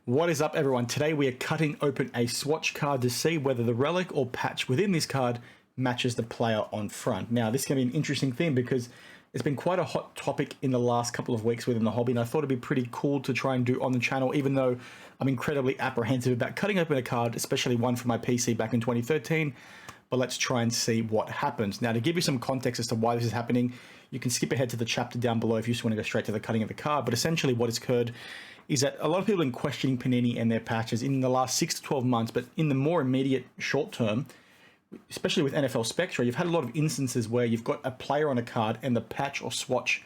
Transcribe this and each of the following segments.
What is up, everyone? Today we are cutting open a swatch card to see whether the relic or patch within this card matches the player on front. Now, this is going to be an interesting thing because it's been quite a hot topic in the last couple of weeks within the hobby, and I thought it'd be pretty cool to try and do on the channel, even though I'm incredibly apprehensive about cutting open a card, especially one from my PC back in 2013. But let's try and see what happens. Now, to give you some context as to why this is happening, you can skip ahead to the chapter down below if you just want to go straight to the cutting of the card. But essentially what has occurred is that a lot of people have been questioning Panini and their patches in the last 6 to 12 months, but in the more immediate short term, especially with NFL Spectra, you've had a lot of instances where you've got a player on a card and the patch or swatch,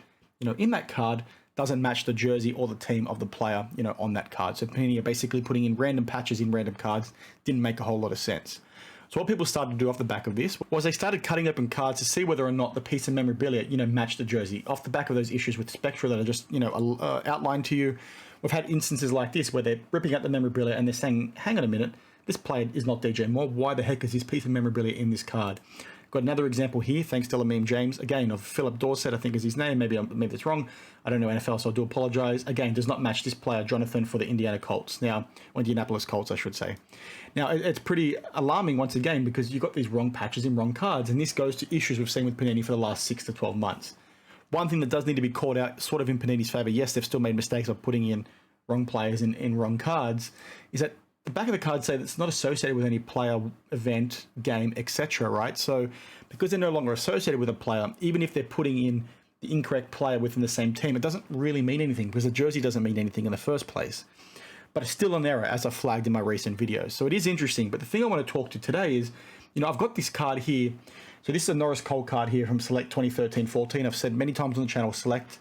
in that card doesn't match the jersey or the team of the player, on that card. So Panini are basically putting in random patches in random cards. Didn't make a whole lot of sense. So what people started to do off the back of this was they started cutting open cards to see whether or not the piece of memorabilia, matched the jersey. Off the back of those issues with Spectra that I just, outlined to you, we've had instances like this where they're ripping out the memorabilia and they're saying, hang on a minute, this player is not DJ Moore. Why the heck is this piece of memorabilia in this card? Got another example here, thanks to Lameme James, again, of Philip Dorsett, I think is his name. Maybe that's wrong. I don't know NFL, so I do apologize. Again, does not match this player, Jonathan, for the Indiana Colts. Now, or Indianapolis Colts, I should say. Now, it's pretty alarming once again because you've got these wrong patches in wrong cards, and this goes to issues we've seen with Panini for the last 6 to 12 months. One thing that does need to be called out, sort of in Panini's favor, yes, they've still made mistakes of putting in wrong players in wrong cards, is that the back of the card say that it's not associated with any player, event, game, etc., right? So because they're no longer associated with a player, even if they're putting in the incorrect player within the same team, it doesn't really mean anything because the jersey doesn't mean anything in the first place. But it's still an error, as I flagged in my recent videos. So it is interesting. But the thing I want to talk to today is, I've got this card here. So this is a Norris Cole card here from Select 2013-14. I've said many times on the channel, Select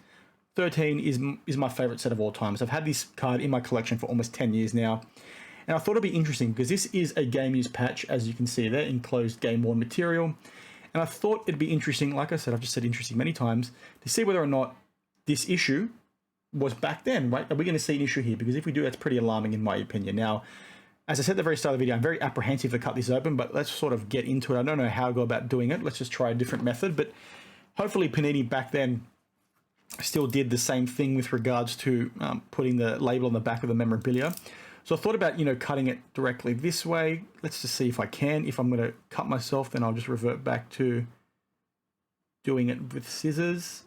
13 is my favorite set of all times. I've had this card in my collection for almost 10 years now. And I thought it'd be interesting because this is a game use patch, as you can see there, enclosed game worn material. And I thought it'd be interesting, like I said, I've just said interesting many times, to see whether or not this issue was back then, right? Are we going to see an issue here? Because if we do, that's pretty alarming in my opinion. Now, as I said at the very start of the video, I'm very apprehensive to cut this open, but let's sort of get into it. I don't know how I go about doing it. Let's just try a different method. But hopefully Panini back then still did the same thing with regards to putting the label on the back of the memorabilia. So I thought about, cutting it directly this way. Let's just see if I can. If I'm going to cut myself, then I'll just revert back to doing it with scissors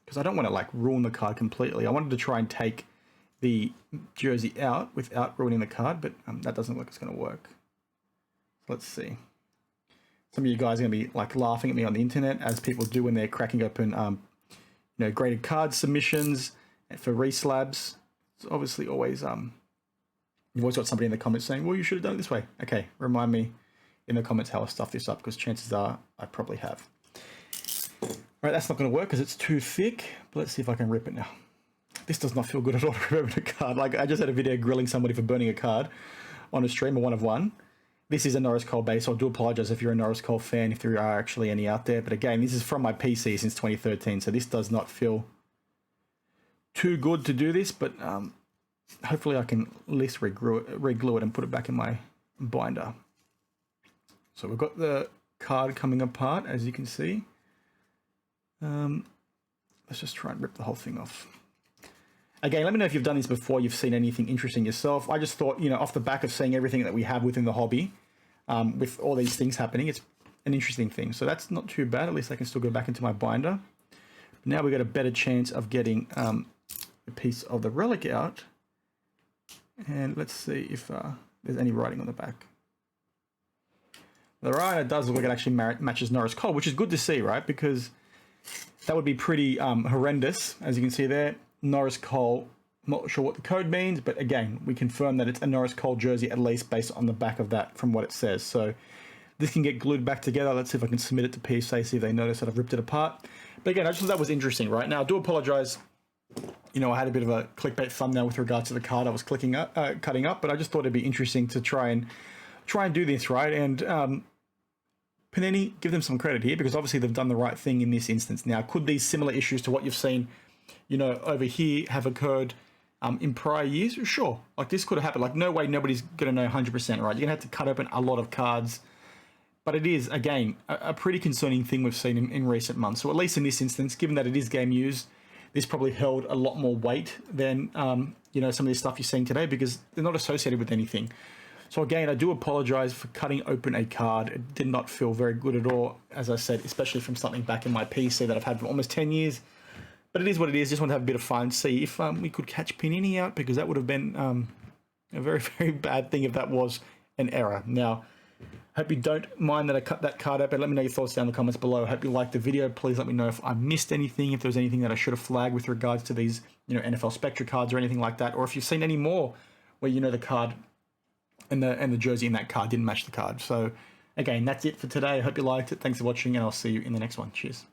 because I don't want to ruin the card completely. I wanted to try and take the jersey out without ruining the card, but that doesn't look like it's going to work. Let's see. Some of you guys are going to be laughing at me on the internet, as people do when they're cracking open, graded card submissions for reslabs. It's obviously always you've always got somebody in the comments saying, well, you should have done it this way. Okay, remind me in the comments how I stuff this up because chances are I probably have. All right, that's not going to work because it's too thick, but let's see if I can rip it now. This does not feel good at all to rip open a card. I just had a video grilling somebody for burning a card on a stream, a one of one. This is a Norris Cole base, so I do apologize if you're a Norris Cole fan, if there are actually any out there. But again, this is from my PC since 2013, so this does not feel too good to do this, but hopefully I can at least reglue it and put it back in my binder. So we've got the card coming apart, as you can see. Let's just try and rip the whole thing off. Again, let me know if you've done this before, you've seen anything interesting yourself. I just thought, off the back of seeing everything that we have within the hobby, with all these things happening, it's an interesting thing. So that's not too bad. At least I can still go back into my binder. But now we've got a better chance of getting a piece of the relic out. And let's see if there's any writing on the back. The writing, it does look like it actually matches Norris Cole, which is good to see, right? Because that would be pretty horrendous, as you can see there. Norris Cole, not sure what the code means, but again, we confirm that it's a Norris Cole jersey, at least based on the back of that from what it says. So this can get glued back together. Let's see if I can submit it to PSA, see if they notice that I've ripped it apart. But again, I just thought that was interesting, right? Now, I do apologize. I had a bit of a clickbait thumbnail with regards to the card I was cutting up, but I just thought it'd be interesting to try and do this, right? And Panini, give them some credit here because obviously they've done the right thing in this instance. Now, could these similar issues to what you've seen, over here have occurred in prior years? Sure. This could have happened. No way nobody's going to know 100%, right? You're going to have to cut open a lot of cards. But it is, again, a pretty concerning thing we've seen in recent months. So at least in this instance, given that it is game used, this probably held a lot more weight than, you know, some of this stuff you're seeing today, because they're not associated with anything. So again, I do apologize for cutting open a card. It did not feel very good at all, as I said, especially from something back in my PC that I've had for almost 10 years. But it is what it is. Just want to have a bit of fun, see if we could catch Panini out, because that would have been a very, very bad thing if that was an error. Now, I hope you don't mind that I cut that card open. Let me know your thoughts down in the comments below. I hope you liked the video. Please let me know if I missed anything, if there was anything that I should have flagged with regards to these, you know, NFL Spectra cards or anything like that, or if you've seen any more where, you know, the card and the jersey in that card didn't match the card. So again, that's it for today. I hope you liked it. Thanks for watching, and I'll see you in the next one. Cheers.